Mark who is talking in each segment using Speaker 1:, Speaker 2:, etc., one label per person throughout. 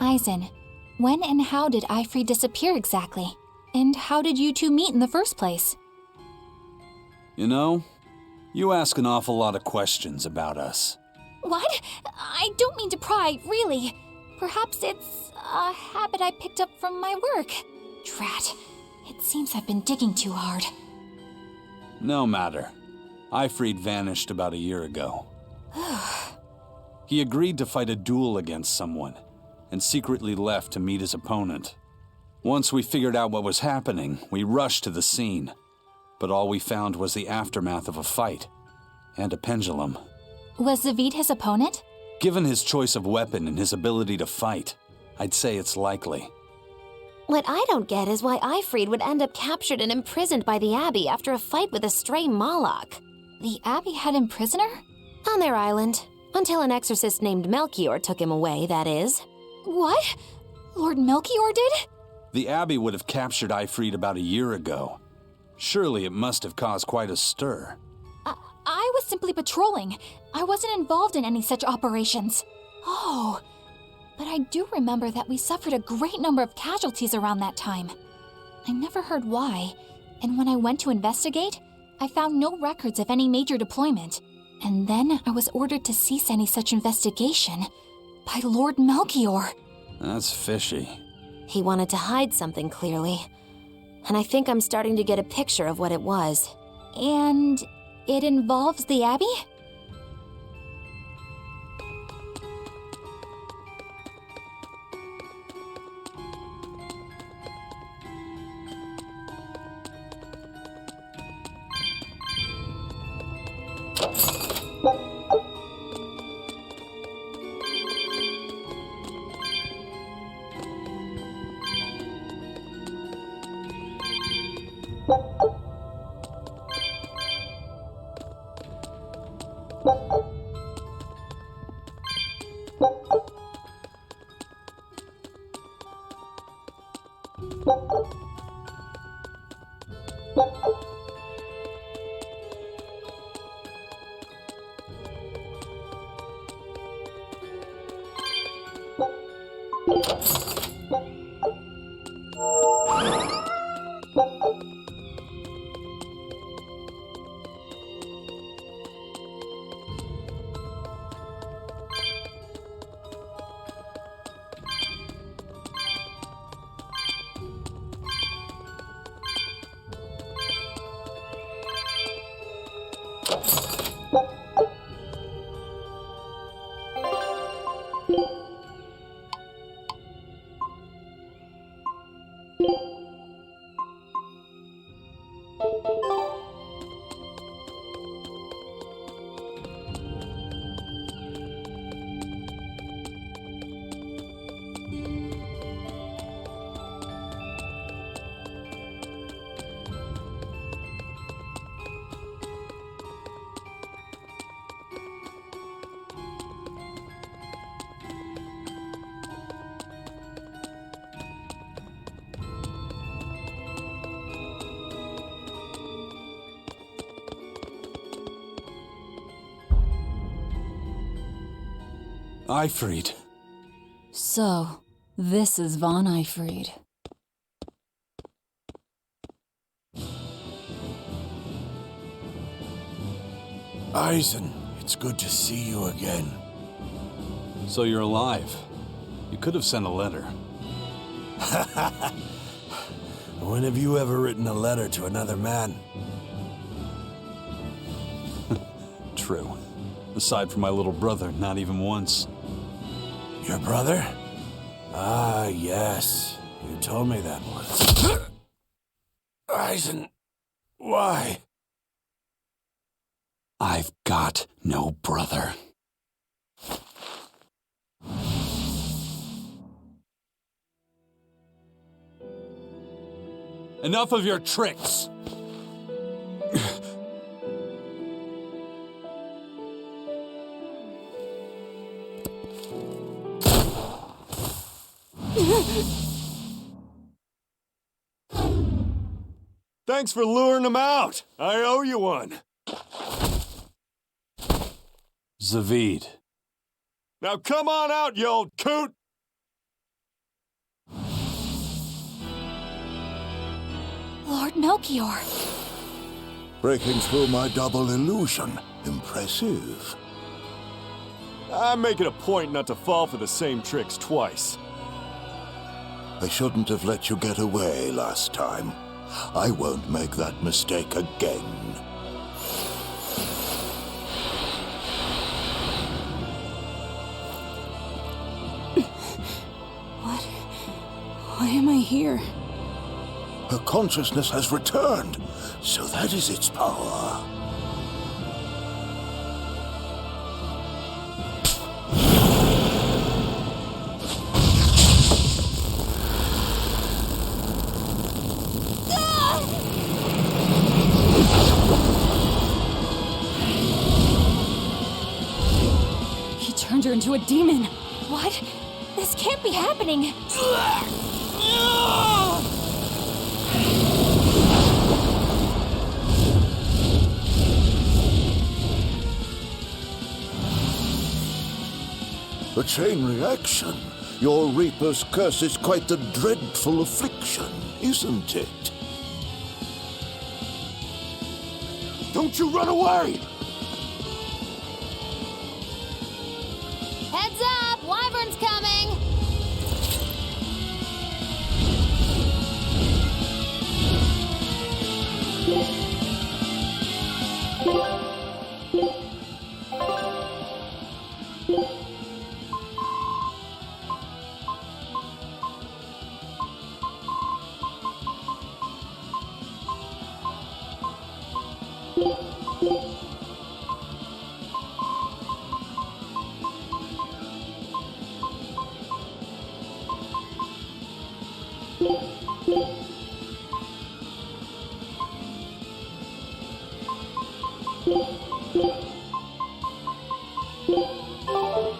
Speaker 1: Eisen, when and how did Eifried disappear exactly? And how did you two meet in the first place?
Speaker 2: You know, you ask an awful lot of questions about us.
Speaker 1: What? I don't mean to pry, really. Perhaps it's a habit I picked up from my work. Drat. It seems I've been digging too hard.
Speaker 2: No matter. Eifried vanished about a year ago. He agreed to fight a duel against someone, and secretly left to meet his opponent. Once we figured out what was happening, we rushed to the scene. But all we found was the aftermath of a fight, and a pendulum.
Speaker 1: Was Zavid his opponent?
Speaker 2: Given his choice of weapon and his ability to fight, I'd say it's likely.
Speaker 3: What I don't get is why Eifried would end up captured and imprisoned by the Abbey after a fight with a stray Moloch.
Speaker 1: The Abbey had him prisoner?
Speaker 3: On their island. Until an exorcist named Melchior took him away, that is.
Speaker 1: What? Lord Melchior did?
Speaker 2: The Abbey would have captured Eifried about a year ago. Surely it must have caused quite a stir.
Speaker 1: I was simply patrolling. I wasn't involved in any such operations. Oh, but I do remember that we suffered a great number of casualties around that time. I never heard why, and when I went to investigate, I found no records of any major deployment. And then I was ordered to cease any such investigation by Lord Melchior.
Speaker 2: That's fishy.
Speaker 3: He wanted to hide something, clearly. And I think I'm starting to get a picture of what it was.
Speaker 1: And it involves the Abbey?
Speaker 2: Eifried.
Speaker 4: So, this is von Eifried.
Speaker 5: Eisen, it's good to see you again.
Speaker 2: So you're alive. You could have sent a letter.
Speaker 5: When have you ever written a letter to another man?
Speaker 2: True. Aside from my little brother, not even once.
Speaker 5: Your brother? Ah, yes. You told me that once. Eisen, why?
Speaker 2: I've got no brother. Enough of your tricks!
Speaker 5: Thanks for luring him out. I owe you one.
Speaker 2: Zavid.
Speaker 5: Now come on out, you old coot!
Speaker 1: Lord Melchior.
Speaker 6: Breaking through my double illusion. Impressive.
Speaker 5: I'm making a point not to fall for the same tricks twice.
Speaker 6: I shouldn't have let you get away last time. I won't make that mistake again.
Speaker 4: Why am I here?
Speaker 6: Her consciousness has returned, so that is its power.
Speaker 4: He turned her into a demon.
Speaker 1: What? This can't be happening.
Speaker 6: A chain reaction. Your Reaper's curse is quite a dreadful affliction, isn't it?
Speaker 5: Don't you run away!
Speaker 3: Heads up! Wyvern's coming!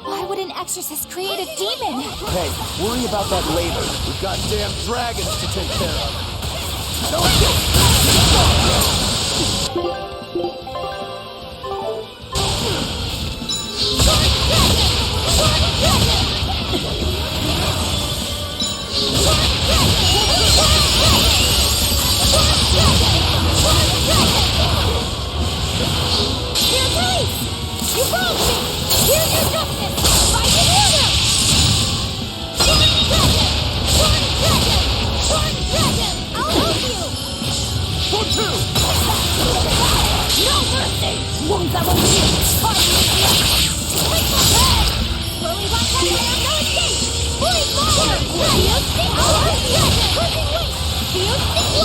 Speaker 1: Why would an exorcist create a demon?
Speaker 7: Hey, worry about that later. We've got damn dragons to take care of.
Speaker 1: You broke me! Here's your justice! Fight in order! One dragon! I'll help you!
Speaker 7: For two!
Speaker 1: No mercy! Wounds that won't heal! Fight me! Take my head! Slowly one fire, no escape! Fully forward! Feel stick! I'll help you! Cruising weight! Feel stick!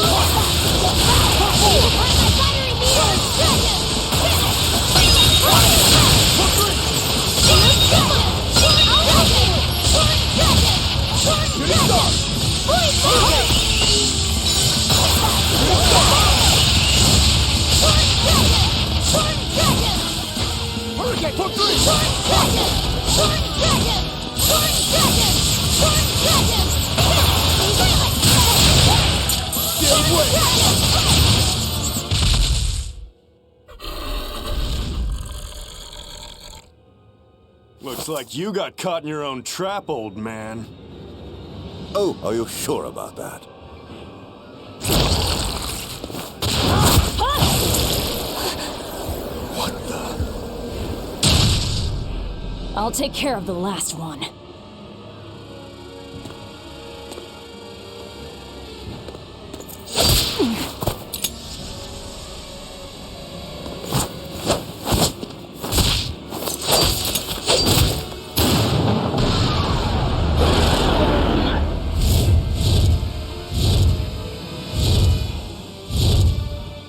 Speaker 1: Behind my fiery meter! Dragon!
Speaker 5: Looks like you got caught in your own trap, old man.
Speaker 6: Oh, are you sure about that? What the?
Speaker 4: I'll take care of the last one.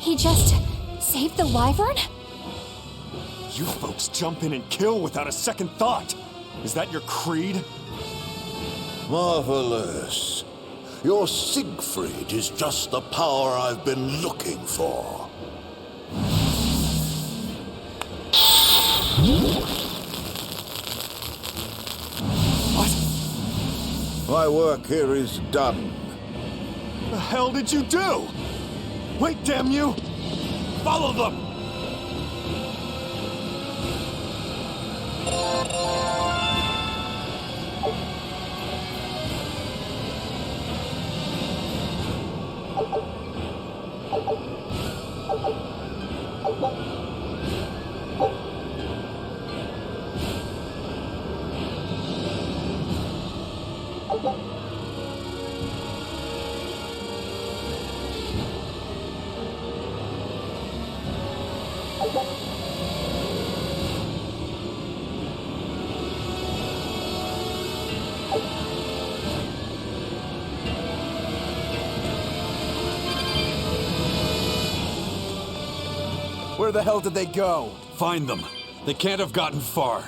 Speaker 1: He just saved the wyvern?
Speaker 5: You folks jump in and kill without a second thought. Is that your creed?
Speaker 6: Marvelous. Your Siegfried is just the power I've been looking for.
Speaker 5: What?
Speaker 6: My work here is done.
Speaker 5: The hell did you do? Wait, damn you! Follow them!
Speaker 7: Where the hell did they go?
Speaker 2: Find them. They can't have gotten far.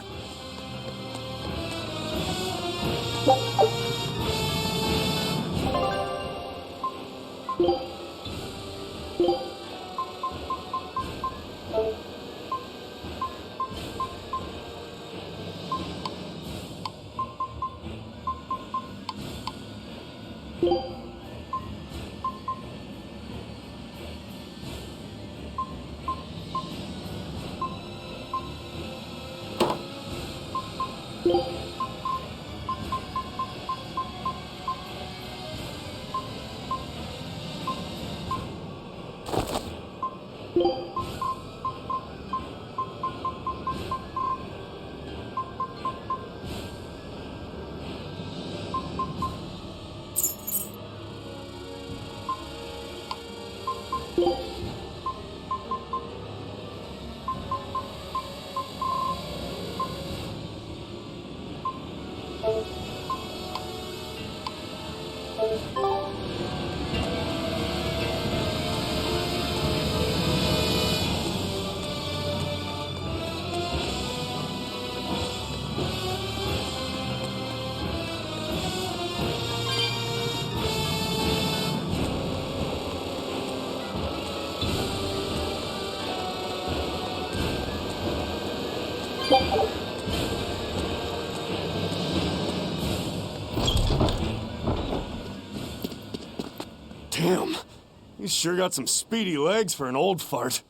Speaker 5: Damn, you sure got some speedy legs for an old fart.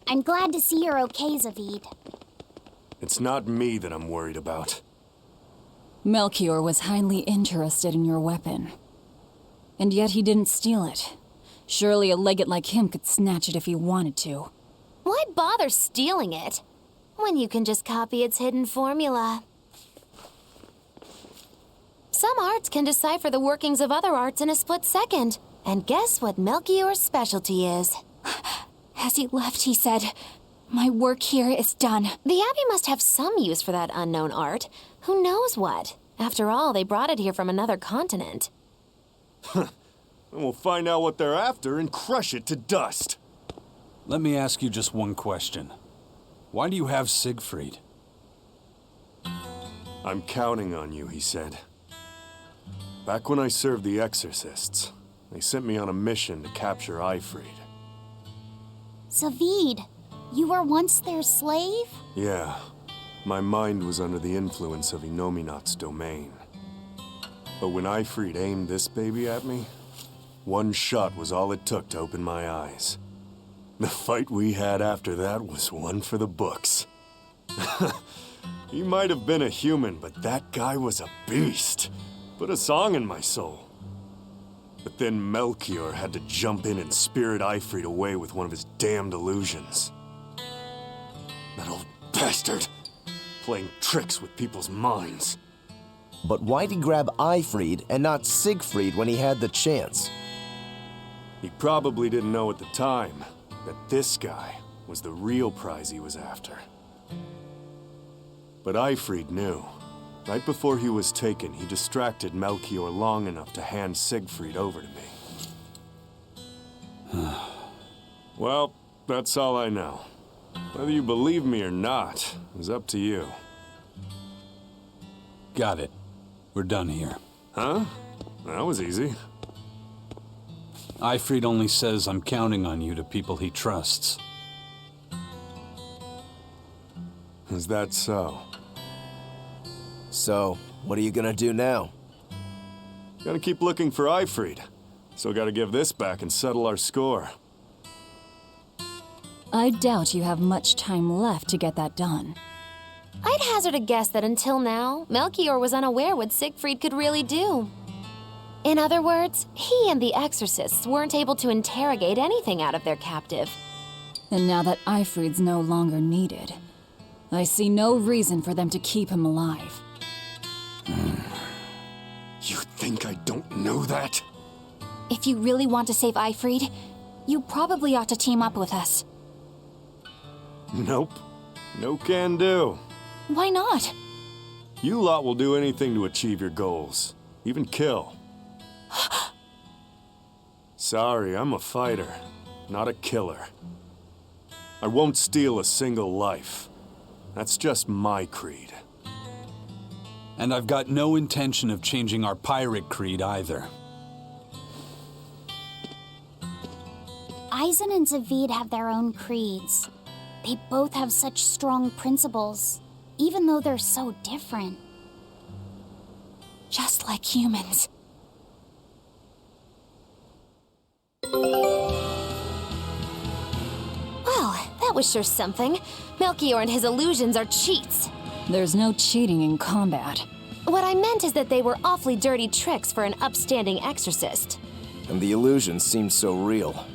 Speaker 8: I'm glad to see you're okay, Zavid.
Speaker 5: It's not me that I'm worried about.
Speaker 4: Melchior was highly interested in your weapon. And yet he didn't steal it. Surely a legate like him could snatch it if he wanted to.
Speaker 3: Why bother stealing it when you can just copy its hidden formula? Some arts can decipher the workings of other arts in a split second. And guess what Melchior's specialty is?
Speaker 1: As he left, he said, "My work here is done."
Speaker 3: The Abbey must have some use for that unknown art. Who knows what? After all, they brought it here from another continent.
Speaker 5: And we'll find out what they're after and crush it to dust.
Speaker 2: Let me ask you just one question. Why do you have Siegfried?
Speaker 5: I'm counting on you, he said. Back when I served the exorcists, they sent me on a mission to capture Eifried.
Speaker 8: Zavid, you were once their slave?
Speaker 5: Yeah, my mind was under the influence of Inominat's domain. But when Eifried aimed this baby at me, one shot was all it took to open my eyes. The fight we had after that was one for the books. He might have been a human, but that guy was a beast. Put a song in my soul. But then Melchior had to jump in and spirit Eifried away with one of his damned illusions. That old bastard. playing tricks with people's minds.
Speaker 7: But why'd he grab Ifried and not Siegfried when he had the chance?
Speaker 5: He probably didn't know at the time that this guy was the real prize he was after. But Ifried knew. Right before he was taken, he distracted Melchior long enough to hand Siegfried over to me. Well, that's all I know. Whether you believe me or not is up to you.
Speaker 2: Got it. We're done here.
Speaker 5: Huh? That was easy.
Speaker 2: Ifried only says I'm counting on you to people he trusts.
Speaker 5: Is that so?
Speaker 7: So, what are you gonna do now?
Speaker 5: Gotta keep looking for Ifried. Still gotta give this back and settle our score.
Speaker 4: I doubt you have much time left to get that done.
Speaker 3: I'd hazard a guess that until now, Melchior was unaware what Siegfried could really do. In other words, he and the exorcists weren't able to interrogate anything out of their captive.
Speaker 4: And now that Ifried's no longer needed, I see no reason for them to keep him alive.
Speaker 5: You think I don't know that?
Speaker 1: If you really want to save Ifried, you probably ought to team up with us.
Speaker 5: Nope. No can do.
Speaker 1: Why not?
Speaker 5: You lot will do anything to achieve your goals. Even kill. Sorry, I'm a fighter, not a killer. I won't steal a single life. That's just my creed.
Speaker 2: And I've got no intention of changing our pirate creed either.
Speaker 8: Eisen and Zavid have their own creeds. They both have such strong principles, even though they're so different.
Speaker 1: Just like humans.
Speaker 3: Well, that was sure something. Melchior and his illusions are cheats.
Speaker 4: There's no cheating in combat.
Speaker 3: What I meant is that they were awfully dirty tricks for an upstanding exorcist.
Speaker 7: And the illusion seemed so real.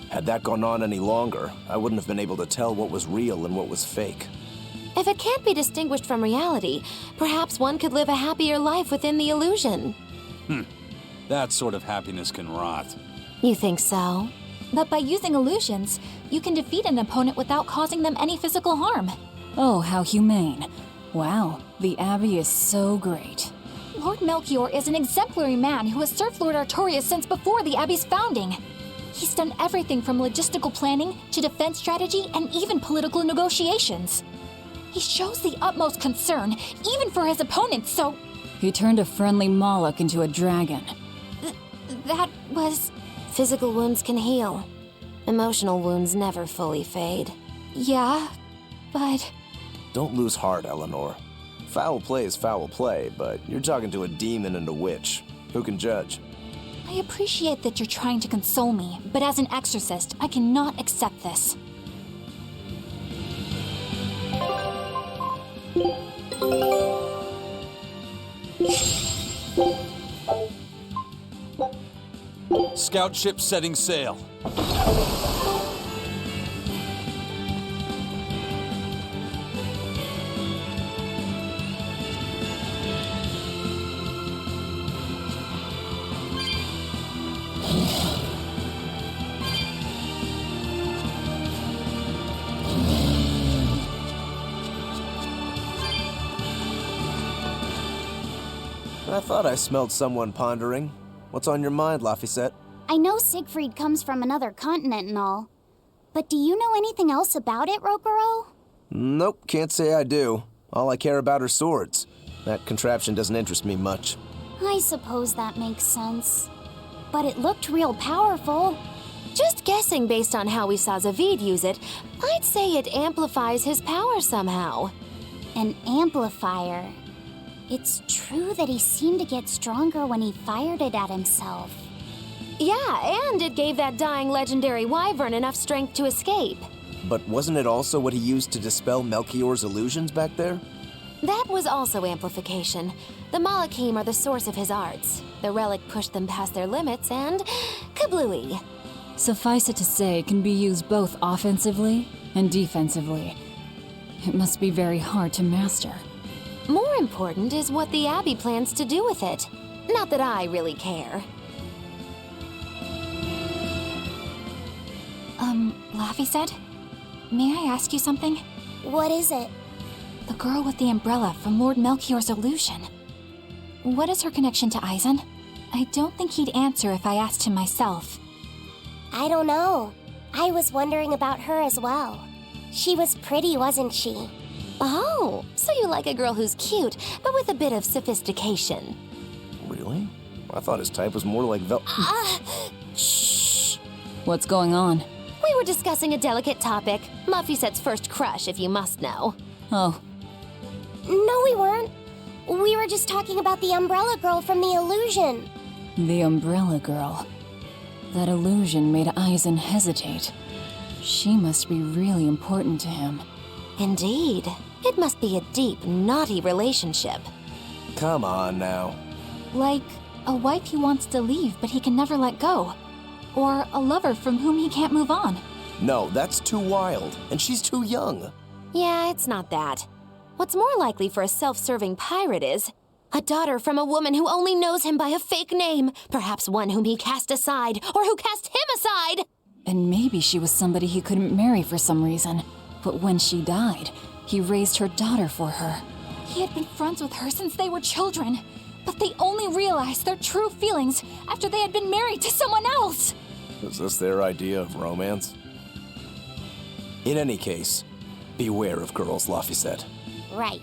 Speaker 7: Had that gone on any longer, I wouldn't have been able to tell what was real and what was fake.
Speaker 3: If it can't be distinguished from reality, perhaps one could live a happier life within the illusion.
Speaker 2: That sort of happiness can rot.
Speaker 3: You think so?
Speaker 1: But by using illusions, you can defeat an opponent without causing them any physical harm.
Speaker 4: Oh, how humane. Wow, the Abbey is so great.
Speaker 1: Lord Melchior is an exemplary man who has served Lord Artorias since before the Abbey's founding. He's done everything from logistical planning to defense strategy and even political negotiations. He shows the utmost concern, even for his opponents, so...
Speaker 4: He turned a friendly Moloch into a dragon.
Speaker 1: That was...
Speaker 3: Physical wounds can heal. Emotional wounds never fully fade.
Speaker 1: Yeah, but...
Speaker 7: Don't lose heart, Eleanor. Foul play is foul play, but you're talking to a demon and a witch. Who can judge?
Speaker 1: I appreciate that you're trying to console me, but as an exorcist, I cannot accept this.
Speaker 2: Scout ship setting sail.
Speaker 7: I thought I smelled someone pondering. What's on your mind, Laphicet?
Speaker 8: I know Siegfried comes from another continent and all, but do you know anything else about it, Rokuro?
Speaker 7: Nope, can't say I do. All I care about are swords. That contraption doesn't interest me much.
Speaker 8: I suppose that makes sense. But it looked real powerful.
Speaker 3: Just guessing based on how we saw Zavid use it, I'd say it amplifies his power somehow.
Speaker 8: An amplifier. It's true that he seemed to get stronger when he fired it at himself.
Speaker 3: Yeah, and it gave that dying legendary wyvern enough strength to escape.
Speaker 7: But wasn't it also what he used to dispel Melchior's illusions back there?
Speaker 3: That was also amplification. The Malachim are the source of his arts. The relic pushed them past their limits and... kablooey.
Speaker 4: Suffice it to say, it can be used both offensively and defensively. It must be very hard to master.
Speaker 3: More important is what the Abbey plans to do with it. Not that I really care.
Speaker 1: Laffy said? May I ask you something?
Speaker 8: What is it?
Speaker 1: The girl with the umbrella from Lord Melchior's illusion. What is her connection to Eisen? I don't think he'd answer if I asked him myself.
Speaker 8: I don't know. I was wondering about her as well. She was pretty, wasn't she?
Speaker 3: Oh, so you like a girl who's cute, but with a bit of sophistication.
Speaker 7: Really? I thought his type was more like
Speaker 3: Shh.
Speaker 4: What's going on?
Speaker 3: We were discussing a delicate topic. Laphicette's first crush, if you must know.
Speaker 4: Oh,
Speaker 8: No, we weren't. We were just talking about the umbrella girl from the illusion.
Speaker 4: the umbrella girl. That illusion made Eisen hesitate. She must be really important to him.
Speaker 3: Indeed. It must be a deep, naughty relationship.
Speaker 7: Come on now.
Speaker 1: Like a wife he wants to leave but he can never let go. Or a lover from whom he can't move on.
Speaker 7: No, that's too wild, and she's too young.
Speaker 3: Yeah, it's not that. What's more likely for a self-serving pirate is a daughter from a woman who only knows him by a fake name, perhaps one whom he cast aside, or who cast him aside!
Speaker 4: And maybe she was somebody he couldn't marry for some reason. But when she died, he raised her daughter for her.
Speaker 1: He had been friends with her since they were children, but they only realized their true feelings after they had been married to someone else.
Speaker 7: Is this their idea of romance? In any case, beware of girls, Laffy said.
Speaker 8: Right.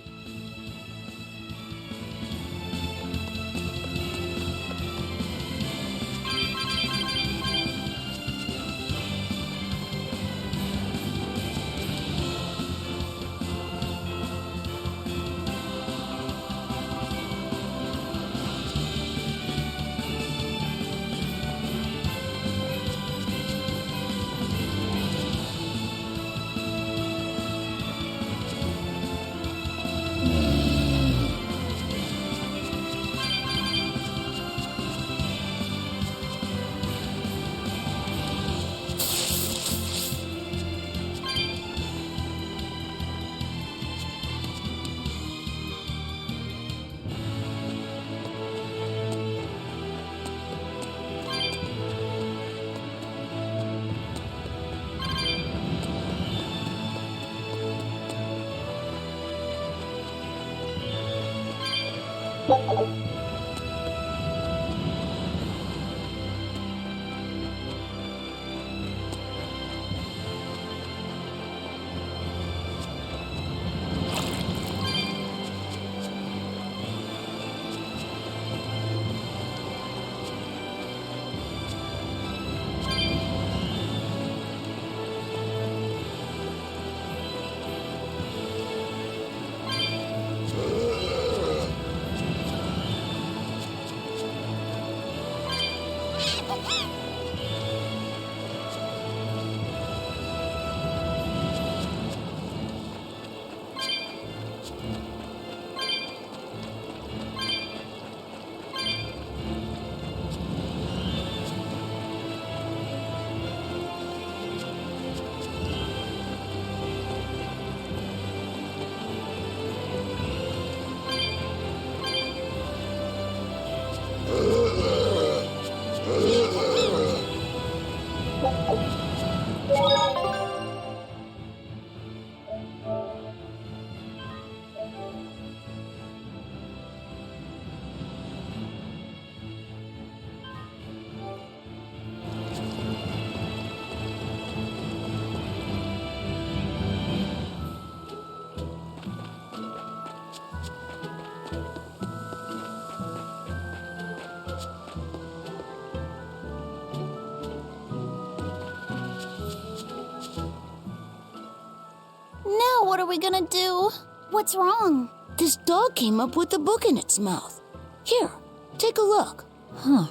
Speaker 9: Now what are we gonna do?
Speaker 8: What's wrong?
Speaker 9: This dog came up with a book in its mouth. Here, take a look.
Speaker 4: Huh.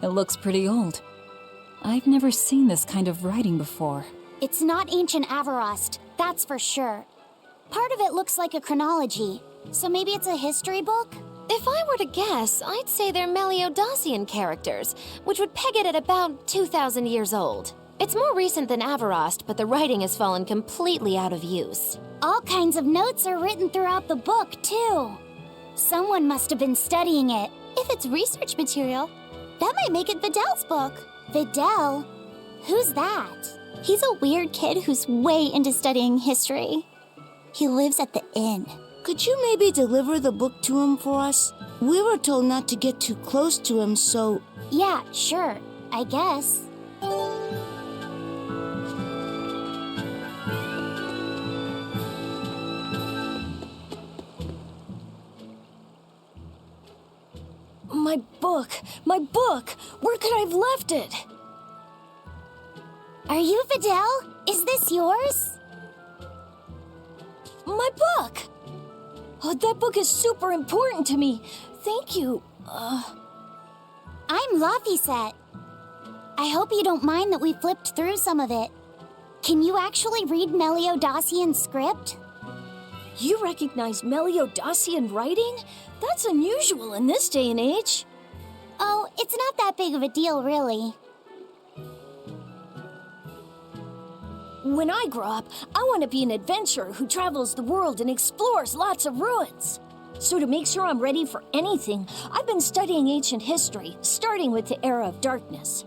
Speaker 4: It looks pretty old. I've never seen this kind of writing before.
Speaker 8: It's not ancient Avarost, that's for sure. Part of it looks like a chronology, so maybe it's a history book?
Speaker 3: If I were to guess, I'd say they're Meliodosian characters, which would peg it at about 2,000 years old. It's more recent than Avarost, but the writing has fallen completely out of use.
Speaker 8: All kinds of notes are written throughout the book, too. Someone must have been studying it.
Speaker 10: If it's research material, that might make it Videl's book.
Speaker 8: Videl? Who's that?
Speaker 10: He's a weird kid who's way into studying history. He lives at the inn.
Speaker 9: Could you maybe deliver the book to him for us? We were told not to get too close to him, so...
Speaker 8: Yeah, sure. I guess.
Speaker 11: My book! My book! Where could I have left it?
Speaker 8: Are you Videl? Is this yours?
Speaker 11: My book! Oh, that book is super important to me. Thank you.
Speaker 8: I'm Laphicet. I hope you don't mind that we flipped through some of it. Can you actually read Meliodacian script?
Speaker 11: You recognize Meliodacian writing? That's unusual in this day and age.
Speaker 8: Oh, it's not that big of a deal, really.
Speaker 11: When I grow up, I want to be an adventurer who travels the world and explores lots of ruins. So to make sure I'm ready for anything, I've been studying ancient history, starting with the Era of Darkness.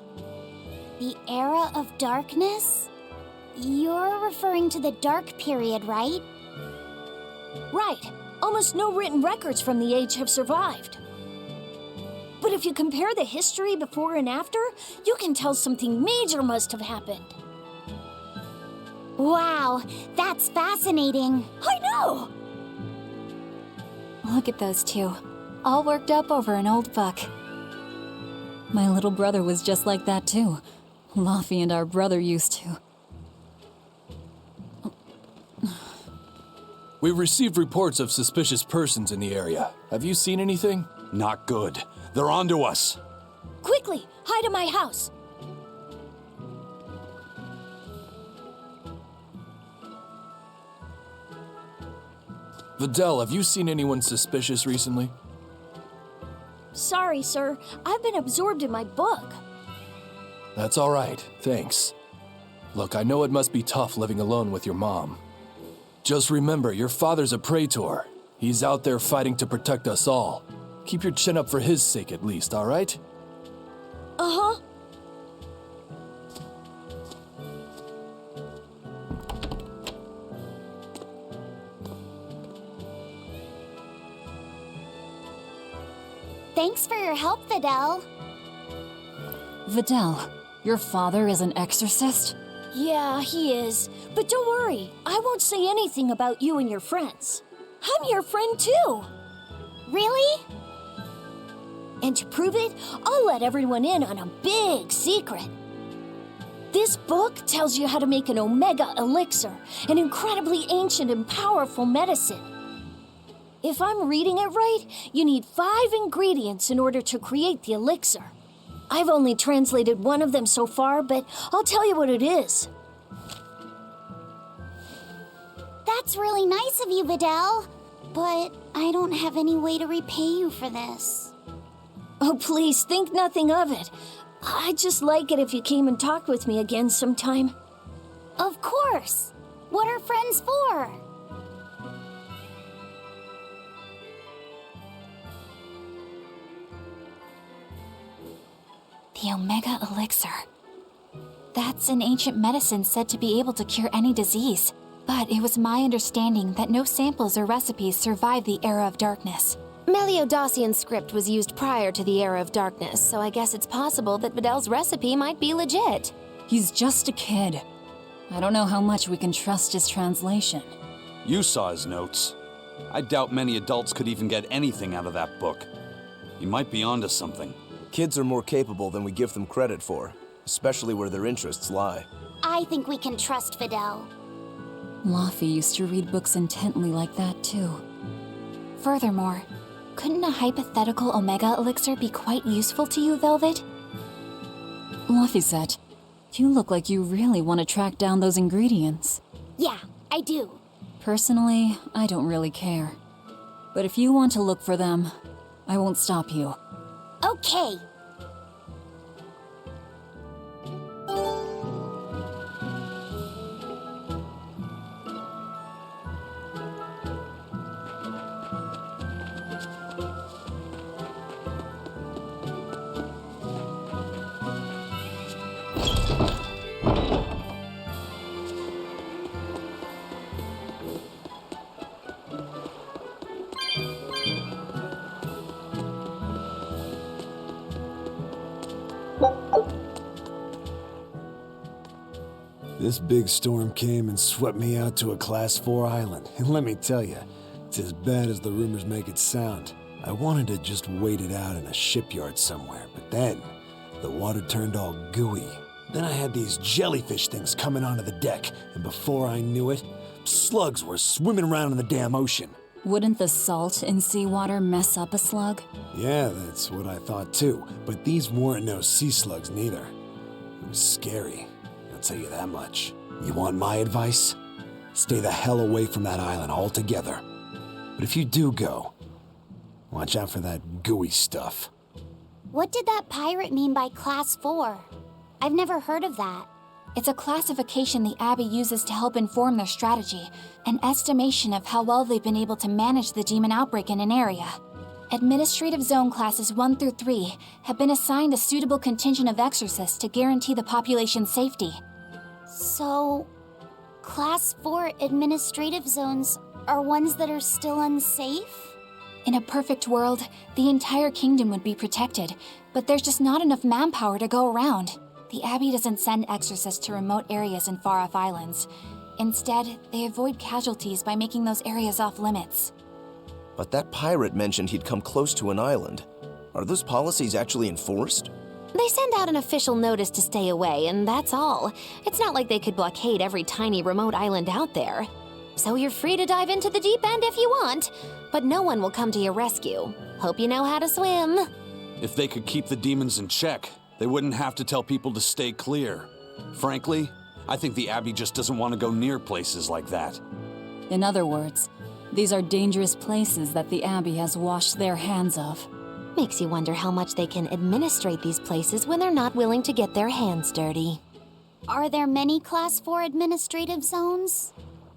Speaker 8: The Era of Darkness? You're referring to the Dark Period, right?
Speaker 11: Right. Almost no written records from the age have survived. But if you compare the history before and after, you can tell something major must have happened.
Speaker 8: Wow, that's fascinating.
Speaker 11: I know!
Speaker 1: Look at those two, all worked up over an old book.
Speaker 4: My little brother was just like that too. Laffy and our brother used to.
Speaker 12: We've received reports of suspicious persons in the area. Have you seen anything?
Speaker 2: Not good. They're onto us.
Speaker 11: Quickly, hide in my house.
Speaker 12: Videl, have you seen anyone suspicious recently?
Speaker 11: Sorry, sir. I've been absorbed in my book.
Speaker 12: That's all right, thanks. Look, I know it must be tough living alone with your mom. Just remember, your father's a praetor. He's out there fighting to protect us all. Keep your chin up for his sake at least, all right?
Speaker 11: Uh-huh.
Speaker 8: Thanks for your help, Videl.
Speaker 4: Videl, your father is an exorcist?
Speaker 11: Yeah, he is. But don't worry, I won't say anything about you and your friends. I'm your friend too.
Speaker 8: Really?
Speaker 11: And to prove it, I'll let everyone in on a big secret. This book tells you how to make an Omega Elixir, an incredibly ancient and powerful medicine. If I'm reading it right, you need 5 ingredients in order to create the elixir. I've only translated one of them so far, but I'll tell you what it is.
Speaker 8: That's really nice of you, Videl. But I don't have any way to repay you for this.
Speaker 11: Oh, please, think nothing of it. I'd just like it if you came and talked with me again sometime.
Speaker 8: Of course. What are friends for?
Speaker 1: The Omega Elixir. That's an ancient medicine said to be able to cure any disease. But it was my understanding that no samples or recipes survived the Era of Darkness.
Speaker 3: Meliodacian script was used prior to the Era of Darkness, so I guess it's possible that Videl's recipe might be legit.
Speaker 4: He's just a kid. I don't know how much we can trust his translation.
Speaker 2: You saw his notes. I doubt many adults could even get anything out of that book. He might be onto something.
Speaker 7: Kids are more capable than we give them credit for, especially where their interests lie.
Speaker 8: I think we can trust Videl.
Speaker 4: Laffy used to read books intently like that too.
Speaker 1: Furthermore, couldn't a hypothetical Omega Elixir be quite useful to you, Velvet?
Speaker 4: Laphicet, you look like you really want to track down those ingredients.
Speaker 8: Yeah, I do.
Speaker 4: Personally, I don't really care. But if you want to look for them, I won't stop you.
Speaker 8: Okay.
Speaker 13: This big storm came and swept me out to a Class 4 island, and let me tell you, it's as bad as the rumors make it sound. I wanted to just wait it out in a shipyard somewhere, but then the water turned all gooey. Then I had these jellyfish things coming onto the deck, and before I knew it, slugs were swimming around in the damn ocean.
Speaker 4: Wouldn't the salt in seawater mess up a slug?
Speaker 13: Yeah, that's what I thought too, but these weren't no sea slugs neither. It was scary, I'll tell you that much. You want my advice? Stay the hell away from that island altogether. But if you do go, watch out for that gooey stuff.
Speaker 8: What did that pirate mean by Class 4? I've never heard of that.
Speaker 1: It's a classification the Abbey uses to help inform their strategy, an estimation of how well they've been able to manage the demon outbreak in an area. Administrative Zone Classes 1 through 3 have been assigned a suitable contingent of exorcists to guarantee the population's safety.
Speaker 8: So, Class 4 administrative zones are ones that are still unsafe?
Speaker 1: In a perfect world, the entire kingdom would be protected, but there's just not enough manpower to go around. The Abbey doesn't send exorcists to remote areas and far-off islands. Instead, they avoid casualties by making those areas off-limits.
Speaker 7: But that pirate mentioned he'd come close to an island. Are those policies actually enforced?
Speaker 3: They send out an official notice to stay away, and that's all. It's not like they could blockade every tiny remote island out there. So you're free to dive into the deep end if you want, but no one will come to your rescue. Hope you know how to swim.
Speaker 2: If they could keep the demons in check, they wouldn't have to tell people to stay clear. Frankly, I think the Abbey just doesn't want to go near places like that.
Speaker 4: In other words, these are dangerous places that the Abbey has washed their hands of.
Speaker 3: Makes you wonder how much they can administrate these places when they're not willing to get their hands dirty.
Speaker 8: Are there many Class 4 administrative zones?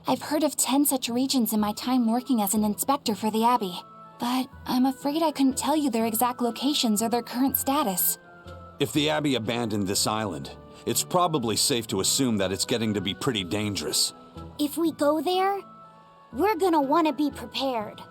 Speaker 1: I've heard of 10 such regions in my time working as an inspector for the Abbey, but I'm afraid I couldn't tell you their exact locations or their current status.
Speaker 2: If the Abbey abandoned this island, it's probably safe to assume that it's getting to be pretty dangerous.
Speaker 8: If we go there, we're gonna want to be prepared.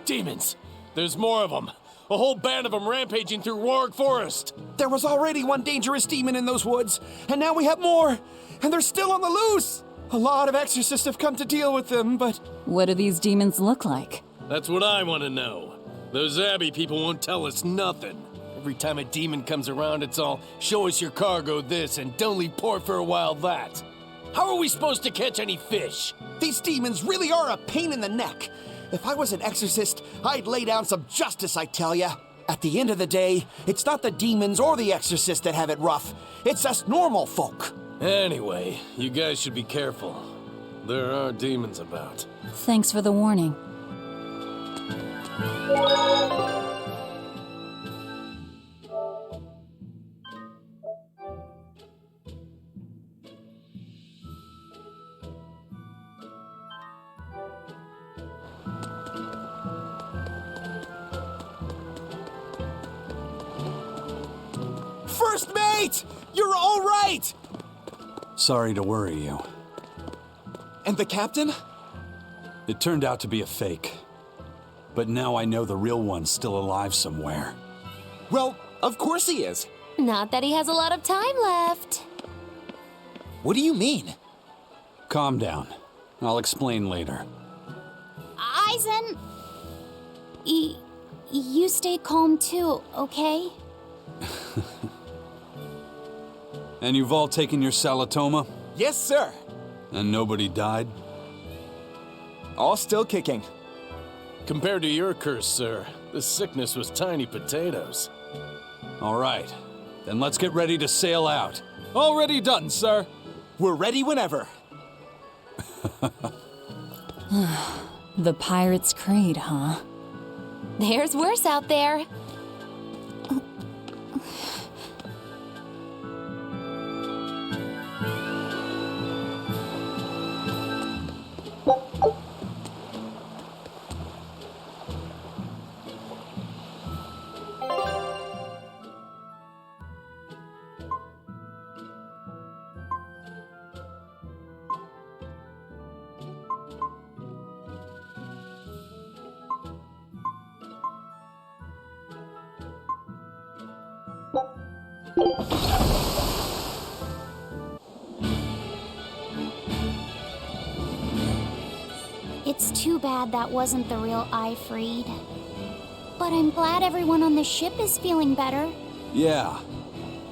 Speaker 14: Demons! There's more of them! A whole band of them rampaging through Roark Forest!
Speaker 15: There was already one dangerous demon in those woods, and now we have more! And they're still on the loose! A lot of exorcists have come to deal with them, but...
Speaker 4: What do these demons look like?
Speaker 14: That's what I want to know. Those Abbey people won't tell us nothing. Every time a demon comes around, it's all, show us your cargo this, and don't leave port for a while that. How are we supposed to catch any fish?
Speaker 15: These demons really are a pain in the neck. If I was an exorcist, I'd lay down some justice, I tell ya. At the end of the day, it's not the demons or the exorcists that have it rough. It's us normal folk.
Speaker 14: Anyway, you guys should be careful. There are demons about.
Speaker 4: Thanks for the warning.
Speaker 15: First mate! You're all right!
Speaker 2: Sorry to worry you.
Speaker 15: And the captain?
Speaker 2: It turned out to be a fake. But now I know the real one's still alive somewhere.
Speaker 15: Well, of course he is.
Speaker 3: Not that he has a lot of time left.
Speaker 15: What do you mean?
Speaker 2: Calm down. I'll explain later.
Speaker 8: Eisen! You stay calm too, okay?
Speaker 2: And you've all taken your Salatoma?
Speaker 15: Yes, sir.
Speaker 2: And nobody died?
Speaker 15: All still kicking.
Speaker 14: Compared to your curse, sir, this sickness was tiny potatoes.
Speaker 2: All right. Then let's get ready to sail out.
Speaker 15: Already done, sir. We're ready whenever.
Speaker 4: The Pirate's Creed, huh?
Speaker 3: There's worse out there.
Speaker 8: It's too bad that wasn't the real I freed. But I'm glad everyone on the ship is feeling better.
Speaker 2: Yeah.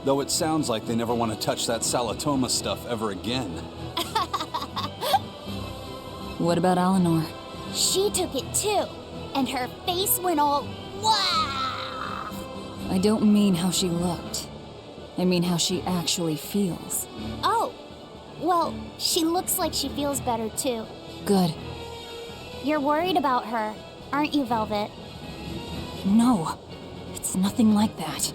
Speaker 2: Though it sounds like they never want to touch that Salatoma stuff ever again.
Speaker 4: What about Eleanor?
Speaker 8: She took it too, and her face went all wow.
Speaker 4: I don't mean how she looked. I mean how she actually feels.
Speaker 8: Oh, well, she looks like she feels better too.
Speaker 4: Good.
Speaker 8: You're worried about her, aren't you, Velvet?
Speaker 4: No, it's nothing like that.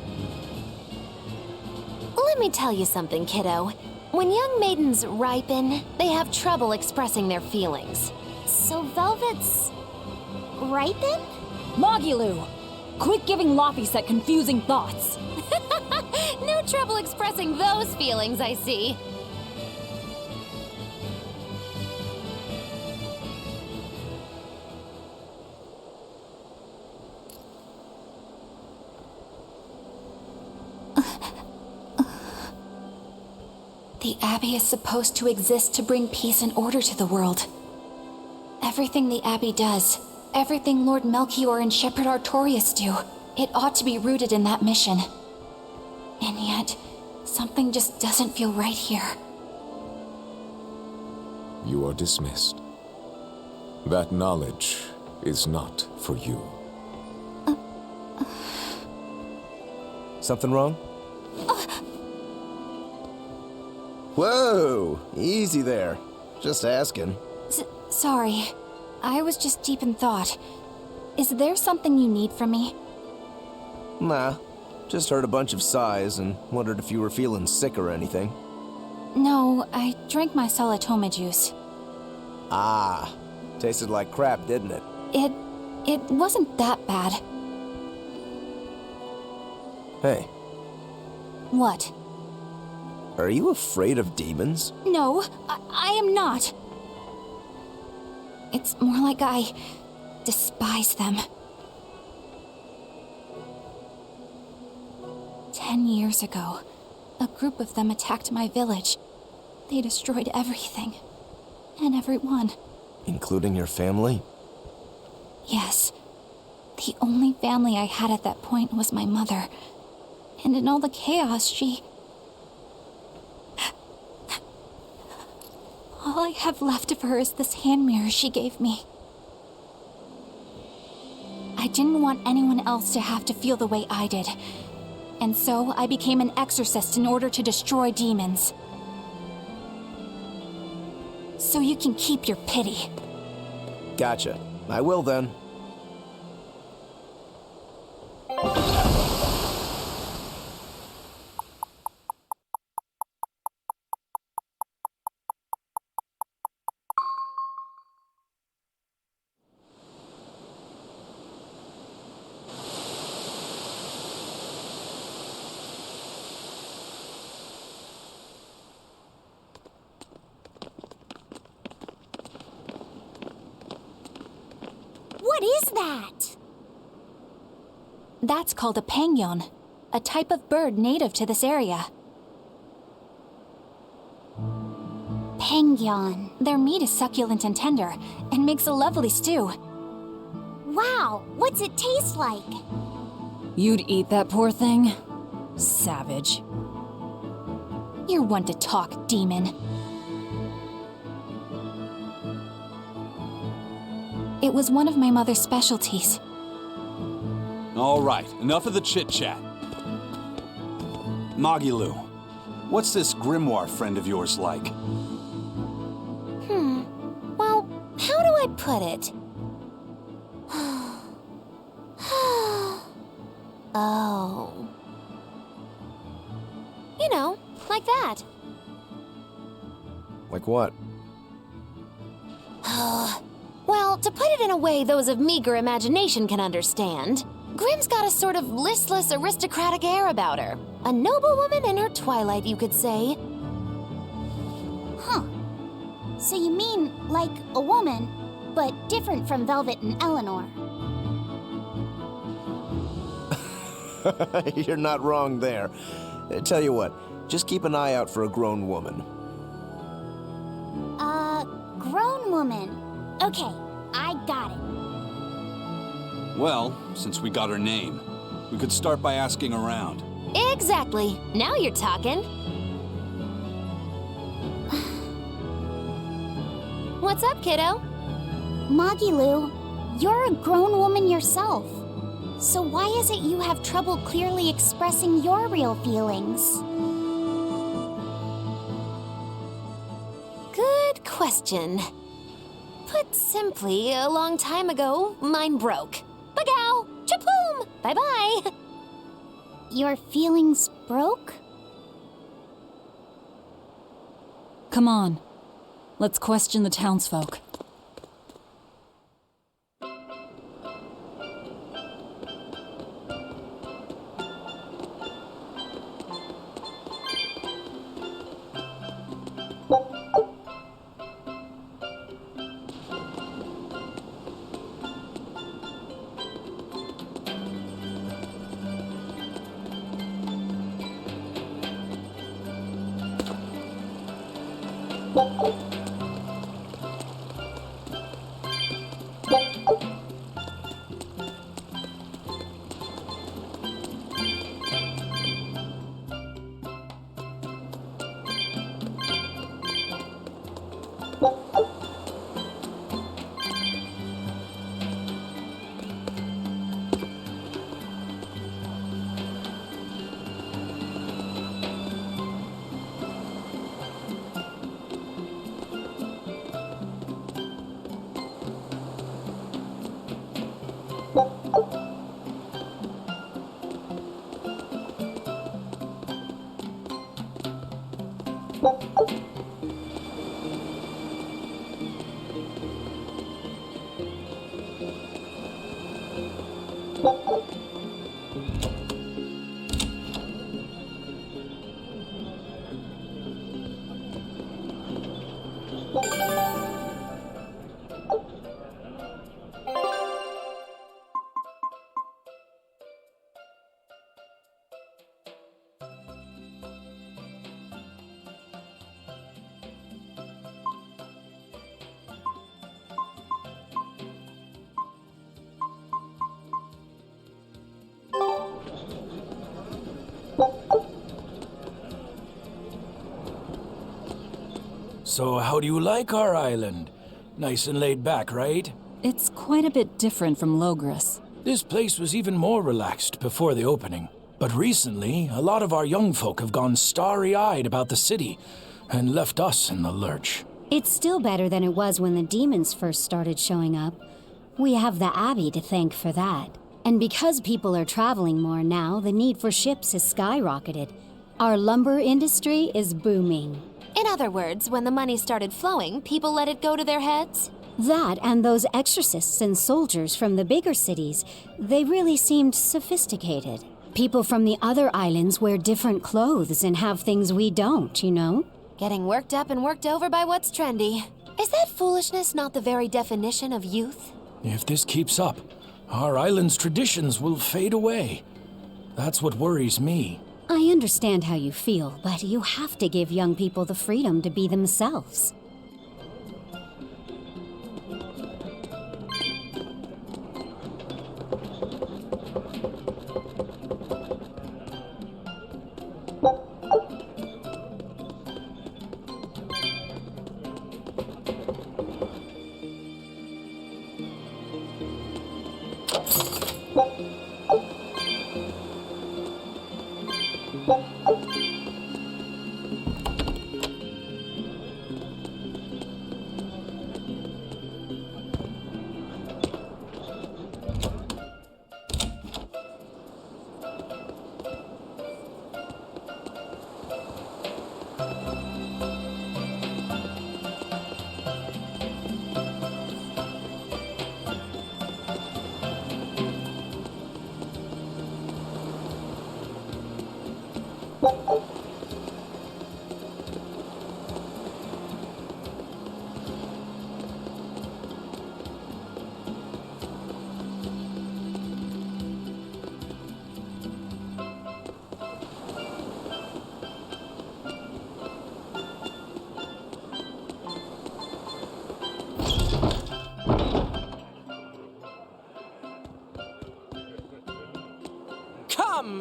Speaker 3: Let me tell you something, kiddo. When young maidens ripen, they have trouble expressing their feelings.
Speaker 8: So Velvet's ripen?
Speaker 4: Mogilu! Quit giving Laphicet confusing thoughts.
Speaker 3: No trouble expressing those feelings, I see.
Speaker 1: The Abbey is supposed to exist to bring peace and order to the world. Everything the Abbey does, everything Lord Melchior and Shepherd Artorius do, it ought to be rooted in that mission. And yet, something just doesn't feel right here.
Speaker 16: You are dismissed. That knowledge is not for you.
Speaker 7: Something wrong? Whoa! Easy there. Just asking.
Speaker 1: Sorry. I was just deep in thought. Is there something you need from me?
Speaker 7: Nah. Just heard a bunch of sighs and wondered if you were feeling sick or anything.
Speaker 1: No, I drank my Salatoma juice.
Speaker 7: Ah. Tasted like crap, didn't it?
Speaker 1: It wasn't that bad.
Speaker 7: Hey.
Speaker 1: What?
Speaker 7: Are you afraid of demons?
Speaker 1: No, I am not. It's more like I despise them. 10 years ago, a group of them attacked my village. They destroyed everything. And everyone.
Speaker 7: Including your family?
Speaker 1: Yes. The only family I had at that point was my mother. And in all the chaos, she... All I have left of her is this hand mirror she gave me. I didn't want anyone else to have to feel the way I did. And so I became an exorcist in order to destroy demons. So you can keep your pity.
Speaker 7: Gotcha. I will then.
Speaker 8: What is that?
Speaker 1: That's called a pangyon, a type of bird native to this area.
Speaker 8: Pangyon.
Speaker 1: Their meat is succulent and tender, and makes a lovely stew.
Speaker 8: Wow, what's it taste like?
Speaker 4: You'd eat that poor thing? Savage.
Speaker 1: You're one to talk, demon. It was one of my mother's specialties.
Speaker 2: All right, enough of the chit-chat. Mogilu, what's this grimoire friend of yours like?
Speaker 3: Well, how do I put it? Oh. You know, like that.
Speaker 7: Like what?
Speaker 3: Well, to put it in a way those of meager imagination can understand, Grimm's got a sort of listless, aristocratic air about her. A noblewoman in her twilight, you could say.
Speaker 8: Huh. So you mean like a woman, but different from Velvet and Eleanor.
Speaker 7: You're not wrong there. Tell you what, just keep an eye out for a grown woman.
Speaker 8: Grown woman. Okay, I got it.
Speaker 2: Well, since we got her name, we could start by asking around.
Speaker 3: Exactly. Now you're talking. What's up, kiddo?
Speaker 8: Magilu, you're a grown woman yourself. So why is it you have trouble clearly expressing your real feelings?
Speaker 3: Good question. Put simply, a long time ago, mine broke. Bagow! Chapoom! Bye-bye!
Speaker 8: Your feelings broke?
Speaker 4: Come on. Let's question the townsfolk.
Speaker 14: So how do you like our island? Nice and laid back, right?
Speaker 4: It's quite a bit different from Logris.
Speaker 14: This place was even more relaxed before the opening. But recently, a lot of our young folk have gone starry-eyed about the city and left us in the lurch.
Speaker 17: It's still better than it was when the demons first started showing up. We have the Abbey to thank for that. And because people are traveling more now, the need for ships has skyrocketed. Our lumber industry is booming.
Speaker 3: In other words, when the money started flowing, people let it go to their heads?
Speaker 17: That and those exorcists and soldiers from the bigger cities, they really seemed sophisticated. People from the other islands wear different clothes and have things we don't, you know?
Speaker 3: Getting worked up and worked over by what's trendy. Is that foolishness not the very definition of youth?
Speaker 14: If this keeps up, our island's traditions will fade away. That's what worries me.
Speaker 17: I understand how you feel, but you have to give young people the freedom to be themselves.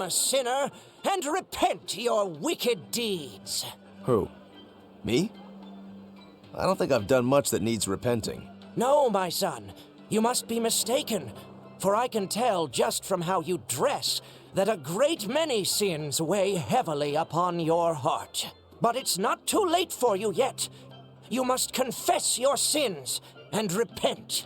Speaker 18: a sinner and repent your wicked deeds.
Speaker 7: Who? Me? I don't think I've done much that needs repenting.
Speaker 18: No, my son, you must be mistaken, for I can tell just from how you dress that a great many sins weigh heavily upon your heart. But it's not too late for you yet. You must confess your sins and repent.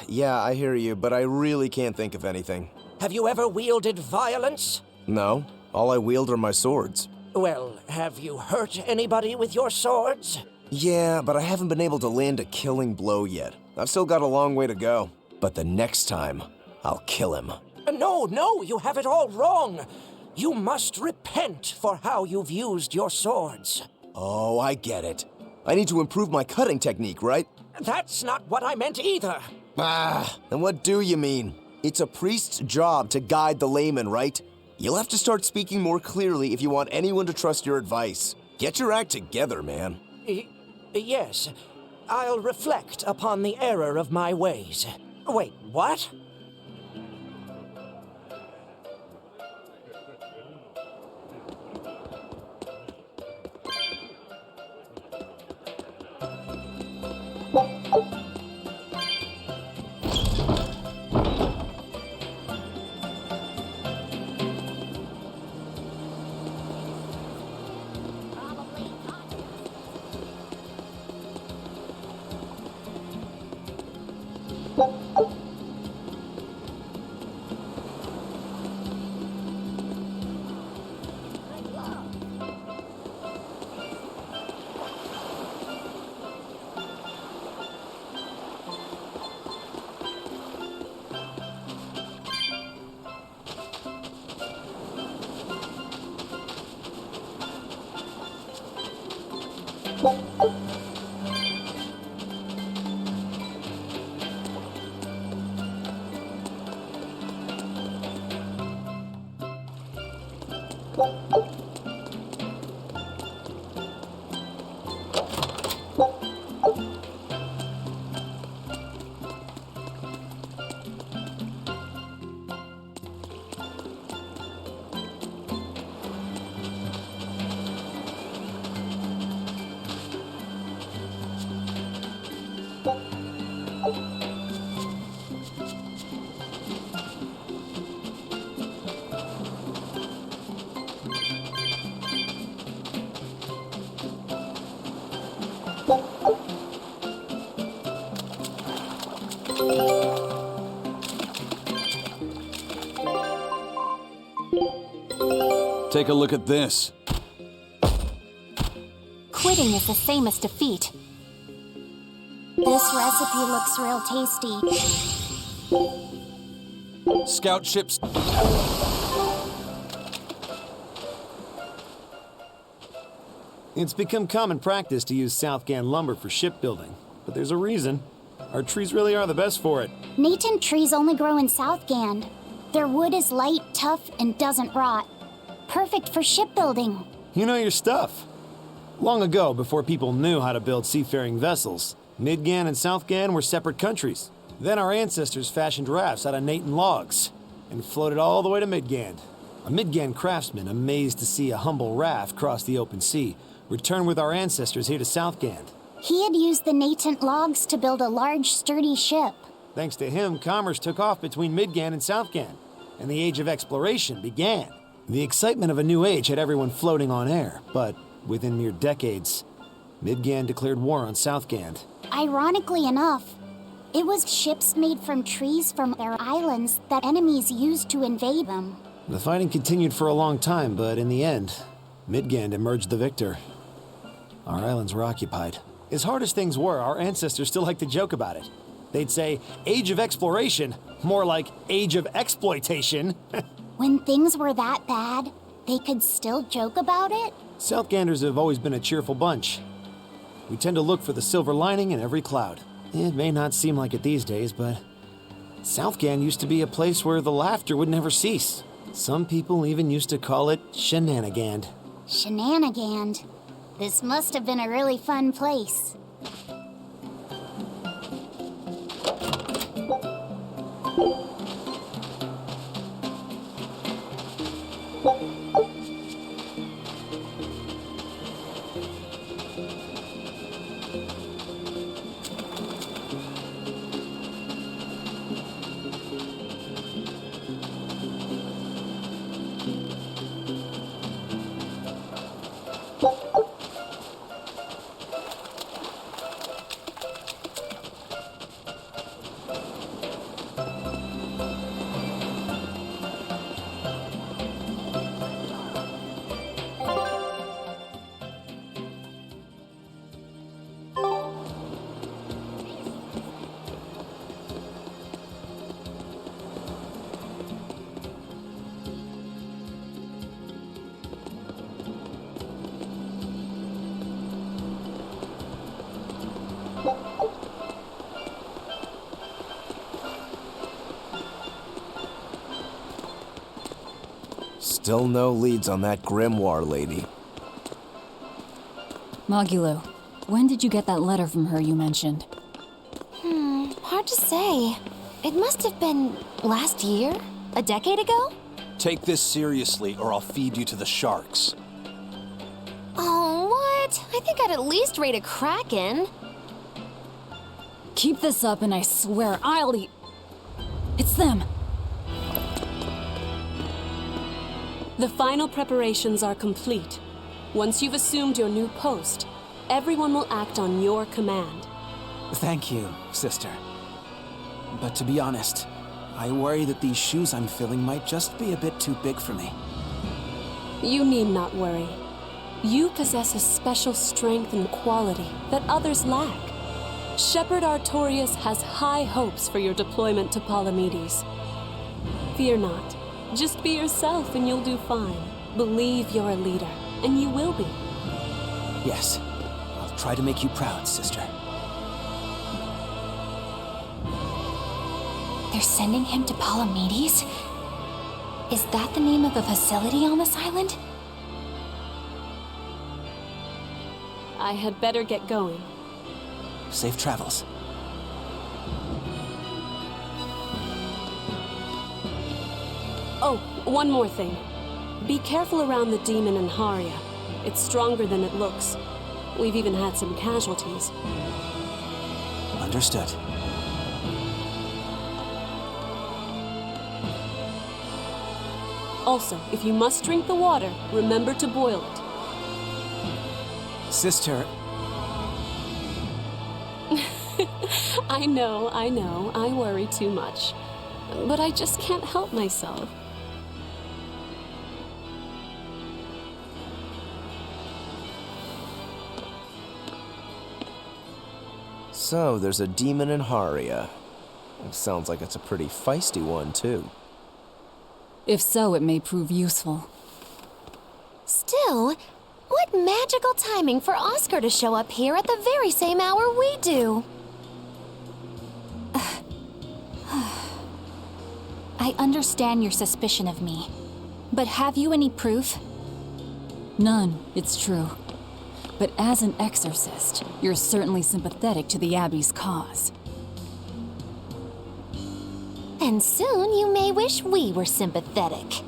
Speaker 7: Yeah, I hear you, but I really can't think of anything.
Speaker 18: Have you ever wielded violence?
Speaker 7: No, all I wield are my swords.
Speaker 18: Well, have you hurt anybody with your swords?
Speaker 7: Yeah, but I haven't been able to land a killing blow yet. I've still got a long way to go. But the next time, I'll kill him.
Speaker 18: No, you have it all wrong. You must repent for how you've used your swords.
Speaker 7: Oh, I get it. I need to improve my cutting technique, right?
Speaker 18: That's not what I meant either.
Speaker 7: Then what do you mean? It's a priest's job to guide the layman, right? You'll have to start speaking more clearly if you want anyone to trust your advice. Get your act together, man.
Speaker 18: Yes, I'll reflect upon the error of my ways. Wait, what?
Speaker 2: Take a look at this.
Speaker 1: Quitting is the same as defeat.
Speaker 8: This recipe looks real tasty.
Speaker 2: Scout ships.
Speaker 13: It's become common practice to use Southgan lumber for shipbuilding, but there's a reason. Our trees really are the best for it.
Speaker 8: Natant trees only grow in Southgand. Their wood is light, tough, and doesn't rot. Perfect for shipbuilding.
Speaker 13: You know your stuff. Long ago, before people knew how to build seafaring vessels, Midgan and Southgan were separate countries. Then our ancestors fashioned rafts out of Natant logs and floated all the way to Midgand. A Midgand craftsman, amazed to see a humble raft cross the open sea, returned with our ancestors here to Southgand.
Speaker 8: He had used the Natant logs to build a large, sturdy ship.
Speaker 13: Thanks to him, commerce took off between Midgand and Southgand, and the Age of Exploration began. The excitement of a new age had everyone floating on air, but within mere decades, Midgand declared war on Southgand.
Speaker 8: Ironically enough, it was ships made from trees from their islands that enemies used to invade them.
Speaker 13: The fighting continued for a long time, but in the end, Midgand emerged the victor. Our islands were occupied. As hard as things were, our ancestors still liked to joke about it. They'd say, Age of Exploration, more like Age of Exploitation.
Speaker 8: When things were that bad, they could still joke about it?
Speaker 13: Southganders have always been a cheerful bunch. We tend to look for the silver lining in every cloud. It may not seem like it these days, but Southgand used to be a place where the laughter would never cease. Some people even used to call it Shenanigand.
Speaker 8: Shenanigand. This must have been a really fun place.
Speaker 7: Still no leads on that grimoire lady.
Speaker 4: Magilo, when did you get that letter from her you mentioned?
Speaker 3: Hard to say. It must have been last year? A decade ago?
Speaker 2: Take this seriously, or I'll feed you to the sharks.
Speaker 3: Oh, what? I think I'd at least rate a kraken.
Speaker 4: Keep this up and I swear I'll eat... It's them!
Speaker 19: The final preparations are complete. Once you've assumed your new post, everyone will act on your command.
Speaker 15: Thank you, sister. But to be honest, I worry that these shoes I'm filling might just be a bit too big for me.
Speaker 19: You need not worry. You possess a special strength and quality that others lack. Shepherd Artorius has high hopes for your deployment to Palamedes. Fear not. Just be yourself and you'll do fine. Believe you're a leader, and you will be.
Speaker 15: Yes, I'll try to make you proud, sister.
Speaker 1: They're sending him to Palamedes? Is that the name of a facility on this island?
Speaker 19: I had better get going.
Speaker 15: Safe travels.
Speaker 19: Oh, one more thing. Be careful around the demon in Haria. It's stronger than it looks. We've even had some casualties.
Speaker 15: Understood.
Speaker 19: Also, if you must drink the water, remember to boil it.
Speaker 15: Sister...
Speaker 19: I know, I worry too much. But I just can't help myself.
Speaker 7: So, there's a demon in Haria. Sounds like it's a pretty feisty one, too.
Speaker 4: If so, it may prove useful.
Speaker 3: Still, what magical timing for Oscar to show up here at the very same hour we do.
Speaker 1: I understand your suspicion of me, but have you any proof?
Speaker 4: None, it's true. But as an exorcist, you're certainly sympathetic to the Abbey's cause.
Speaker 3: And soon you may wish we were sympathetic.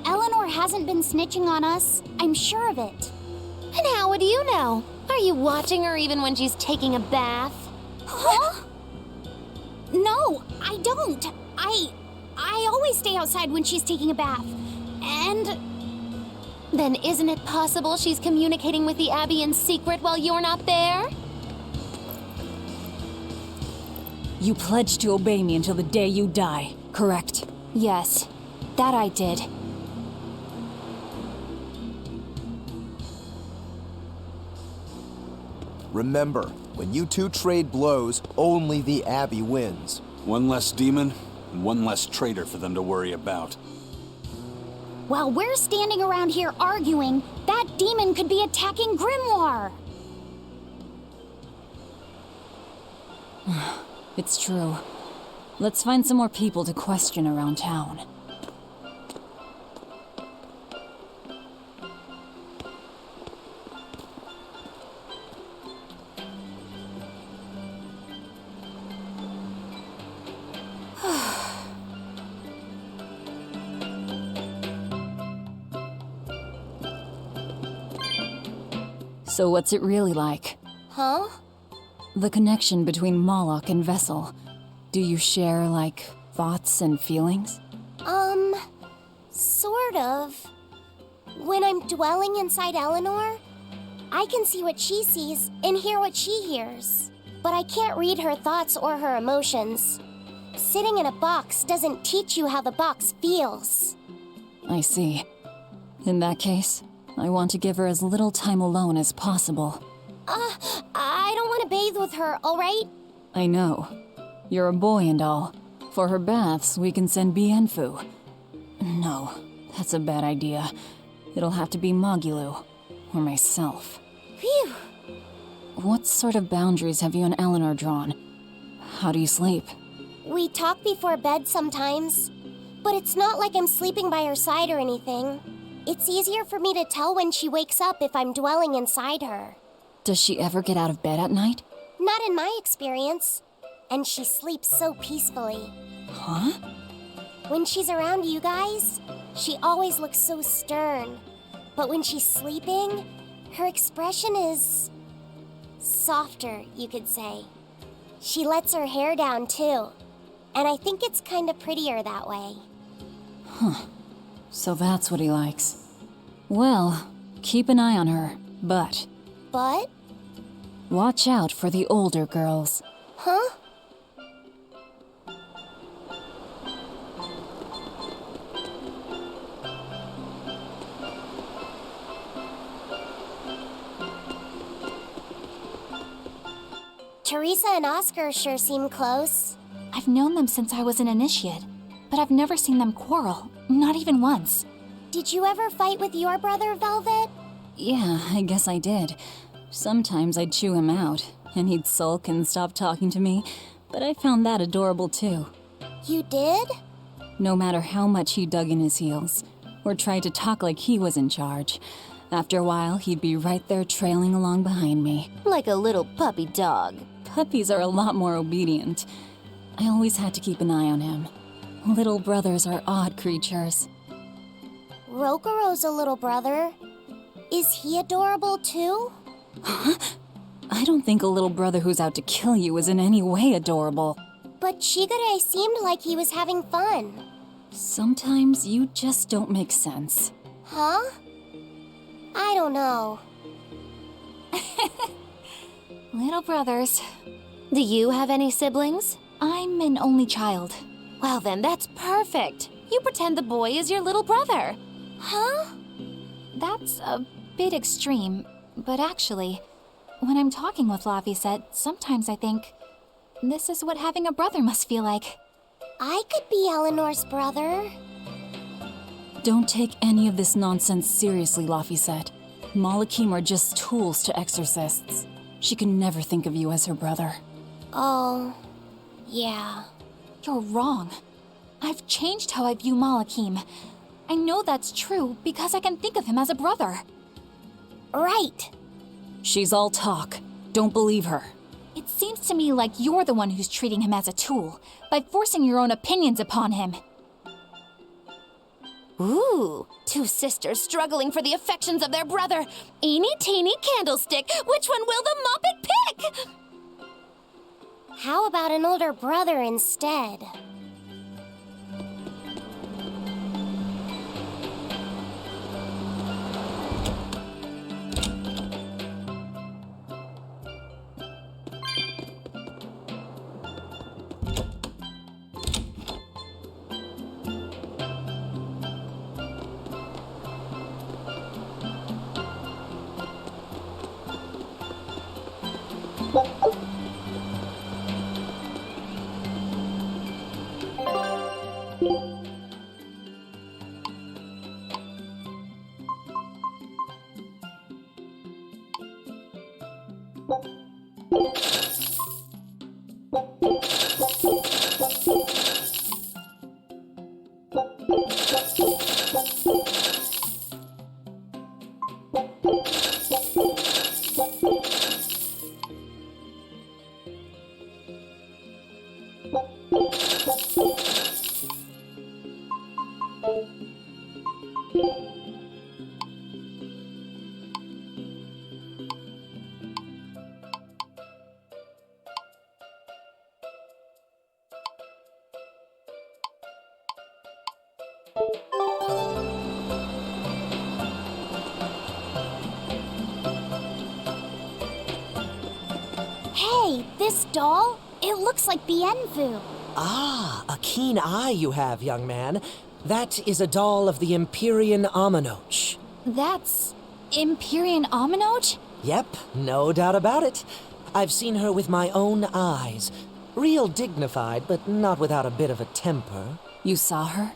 Speaker 8: Eleanor hasn't been snitching on us. I'm sure of it.
Speaker 3: And how would you know? Are you watching her even when she's taking a bath?
Speaker 8: Huh? No, I don't. I always stay outside when she's taking a bath. And...
Speaker 3: Then isn't it possible she's communicating with the Abbey in secret while you're not there?
Speaker 4: You pledged to obey me until the day you die, correct?
Speaker 1: Yes, that I did.
Speaker 7: Remember, when you two trade blows, only the Abbey wins.
Speaker 2: One less demon, and one less traitor for them to worry about.
Speaker 8: While we're standing around here arguing, that demon could be attacking Grimoire.
Speaker 4: It's true. Let's find some more people to question around town. So what's it really like?
Speaker 10: Huh?
Speaker 4: The connection between Moloch and Vessel. Do you share, like, thoughts and feelings?
Speaker 8: Sort of. When I'm dwelling inside Eleanor, I can see what she sees and hear what she hears. But I can't read her thoughts or her emotions. Sitting in a box doesn't teach you how the box feels.
Speaker 4: I see. In that case, I want to give her as little time alone as possible.
Speaker 8: I don't want to bathe with her, alright?
Speaker 4: I know. You're a boy and all. For her baths, we can send Bienfu. No, that's a bad idea. It'll have to be Magulu, or myself.
Speaker 8: Phew!
Speaker 4: What sort of boundaries have you and Eleanor drawn? How do you sleep?
Speaker 8: We talk before bed sometimes, but it's not like I'm sleeping by her side or anything. It's easier for me to tell when she wakes up if I'm dwelling inside her.
Speaker 4: Does she ever get out of bed at night?
Speaker 8: Not in my experience. And she sleeps so peacefully.
Speaker 4: Huh?
Speaker 8: When she's around you guys, she always looks so stern. But when she's sleeping, her expression is softer, you could say. She lets her hair down too. And I think it's kind of prettier that way.
Speaker 4: Huh. So that's what he likes. Well, keep an eye on her, but...
Speaker 8: But?
Speaker 4: Watch out for the older girls.
Speaker 8: Huh? Teresa and Oscar sure seem close.
Speaker 1: I've known them since I was an initiate, but I've never seen them quarrel, not even once.
Speaker 8: Did you ever fight with your brother, Velvet?
Speaker 4: Yeah, I guess I did. Sometimes I'd chew him out, and he'd sulk and stop talking to me, but I found that adorable too.
Speaker 8: You did?
Speaker 4: No matter how much he dug in his heels, or tried to talk like he was in charge, after a while he'd be right there trailing along behind me.
Speaker 3: Like a little puppy dog.
Speaker 4: Puppies are a lot more obedient. I always had to keep an eye on him. Little brothers are odd creatures.
Speaker 8: Rokuro's a little brother. Is he adorable too?
Speaker 4: Huh? I don't think a little brother who's out to kill you is in any way adorable.
Speaker 8: But Shigure seemed like he was having fun.
Speaker 4: Sometimes you just don't make sense.
Speaker 8: Huh? I don't know.
Speaker 1: Little brothers.
Speaker 3: Do you have any siblings?
Speaker 1: I'm an only child.
Speaker 3: Well then, that's perfect. You pretend the boy is your little brother.
Speaker 8: Huh?
Speaker 1: That's a bit extreme, but actually, when I'm talking with Laphicet, sometimes I think, this is what having a brother must feel like.
Speaker 8: I could be Eleanor's brother.
Speaker 4: Don't take any of this nonsense seriously, Laphicet. Malachim are just tools to exorcists. She can never think of you as her brother.
Speaker 8: Oh, yeah.
Speaker 1: You're wrong. I've changed how I view Malachim. I know that's true because I can think of him as a brother.
Speaker 8: Right.
Speaker 4: She's all talk. Don't believe her.
Speaker 1: It seems to me like you're the one who's treating him as a tool, by forcing your own opinions upon him.
Speaker 3: Ooh, two sisters struggling for the affections of their brother. Eeny teeny candlestick, which one will the Muppet pick?
Speaker 8: How about an older brother instead? Hey, this doll? It looks like Bienfu.
Speaker 18: Ah, a keen eye you have, young man. That is a doll of the Empyrean Aminoch.
Speaker 1: That's Empyrean Aminoch?
Speaker 18: Yep, no doubt about it. I've seen her with my own eyes. Real dignified, but not without a bit of a temper.
Speaker 4: You saw her?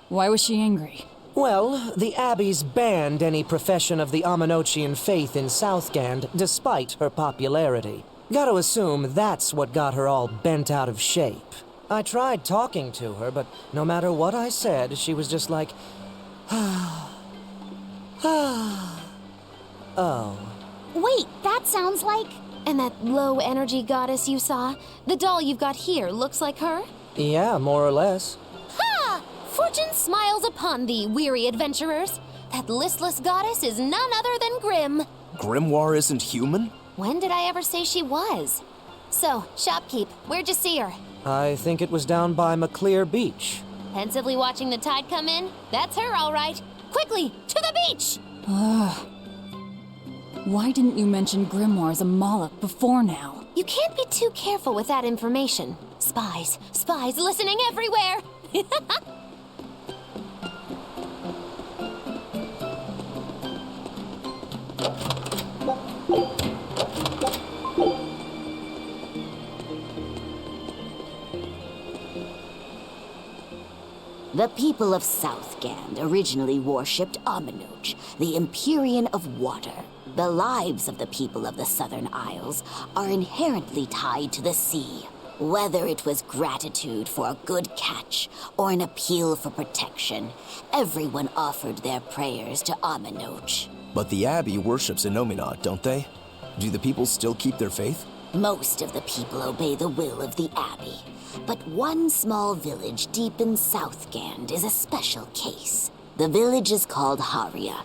Speaker 4: Why was she angry?
Speaker 18: Well, the Abbeys banned any profession of the Aminochian faith in Southgand, despite her popularity. Gotta assume that's what got her all bent out of shape. I tried talking to her, but no matter what I said, she was just like, oh.
Speaker 8: Wait, that sounds like...
Speaker 3: And that low-energy goddess you saw? The doll you've got here looks like her?
Speaker 18: Yeah, more or less.
Speaker 3: Ha! Fortune smiles upon thee, weary adventurers. That listless goddess is none other than Grim.
Speaker 7: Grimoire isn't human?
Speaker 3: When did I ever say she was? So, shopkeep, where'd you see her?
Speaker 18: I think it was down by McClear Beach.
Speaker 3: Pensively watching the tide come in? That's her, all right. Quickly, to the beach!
Speaker 4: Ugh. Why didn't you mention Grimoire as a Moloch before now?
Speaker 3: You can't be too careful with that information. Spies listening everywhere!
Speaker 20: The people of Southgand originally worshipped Aminoch, the Empyrean of Water. The lives of the people of the Southern Isles are inherently tied to the sea. Whether it was gratitude for a good catch or an appeal for protection, everyone offered their prayers to Aminoch.
Speaker 7: But the Abbey worships Innominat, don't they? Do the people still keep their faith?
Speaker 20: Most of the people obey the will of the Abbey, but one small village deep in Southgand is a special case. The village is called Haria,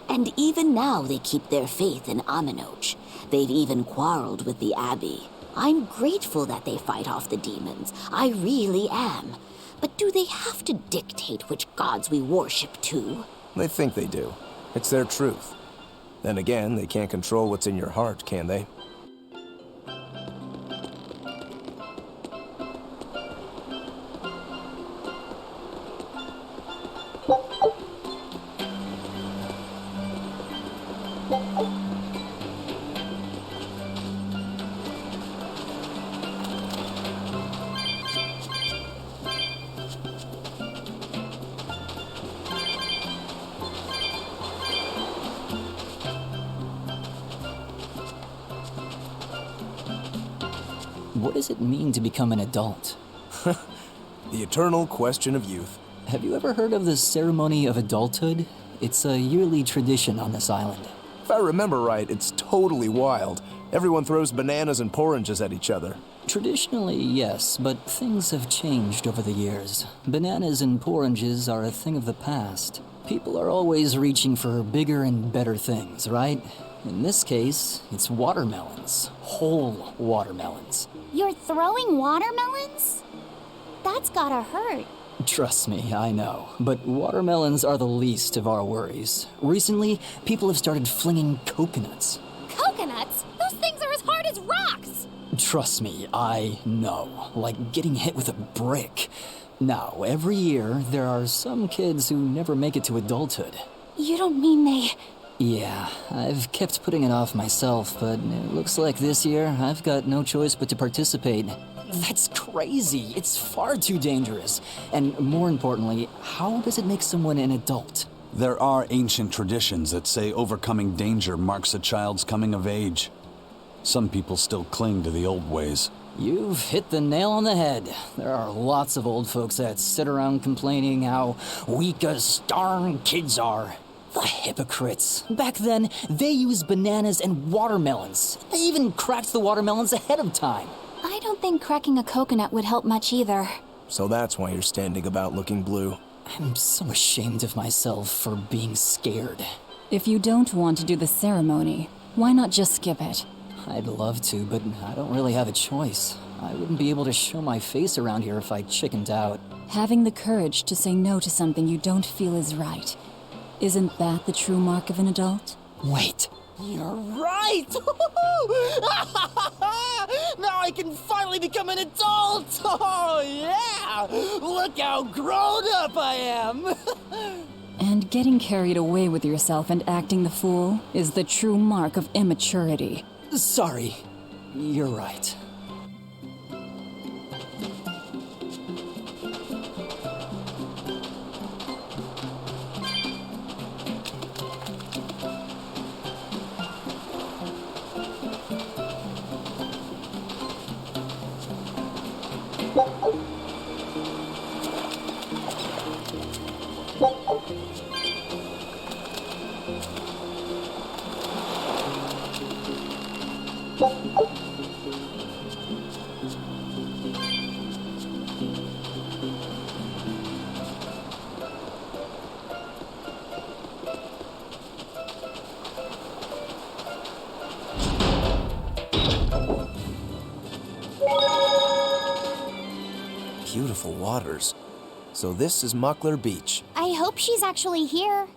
Speaker 20: and even now they keep their faith in Aminoch. They've even quarreled with the Abbey. I'm grateful that they fight off the demons. I really am. But do they have to dictate which gods we worship too?
Speaker 7: They think they do. It's their truth. Then again, they can't control what's in your heart, can they?
Speaker 21: What does it mean to become an adult?
Speaker 7: The eternal question of youth.
Speaker 21: Have you ever heard of the ceremony of adulthood? It's a yearly tradition on this island.
Speaker 7: If I remember right, it's totally wild. Everyone throws bananas and porridges at each other.
Speaker 21: Traditionally, yes, but things have changed over the years. Bananas and porridges are a thing of the past. People are always reaching for bigger and better things, right? In this case, it's watermelons. Whole watermelons.
Speaker 8: You're throwing watermelons? That's gotta hurt.
Speaker 21: Trust me, I know. But watermelons are the least of our worries. Recently, people have started flinging coconuts.
Speaker 3: Coconuts? Those things are as hard as rocks!
Speaker 21: Trust me, I know. Like getting hit with a brick. Now, every year, there are some kids who never make it to adulthood.
Speaker 1: You don't mean they...
Speaker 21: Yeah, I've kept putting it off myself, but it looks like this year I've got no choice but to participate. That's crazy. It's far too dangerous. And more importantly, how does it make someone an adult?
Speaker 2: There are ancient traditions that say overcoming danger marks a child's coming of age. Some people still cling to the old ways.
Speaker 21: You've hit the nail on the head. There are lots of old folks that sit around complaining how weak us darn kids are. The hypocrites. Back then, they used bananas and watermelons. They even cracked the watermelons ahead of time.
Speaker 1: I don't think cracking a coconut would help much either.
Speaker 7: So that's why you're standing about looking blue.
Speaker 21: I'm so ashamed of myself for being scared.
Speaker 4: If you don't want to do the ceremony, why not just skip it?
Speaker 21: I'd love to, but I don't really have a choice. I wouldn't be able to show my face around here if I chickened out.
Speaker 4: Having the courage to say no to something you don't feel is right. Isn't that the true mark of an adult?
Speaker 15: Wait. You're right! Now I can finally become an adult! Oh, yeah! Look how grown up I am!
Speaker 4: And getting carried away with yourself and acting the fool is the true mark of immaturity.
Speaker 21: Sorry. You're right.
Speaker 7: Beautiful waters. So this is Muckler Beach.
Speaker 10: I hope she's actually here.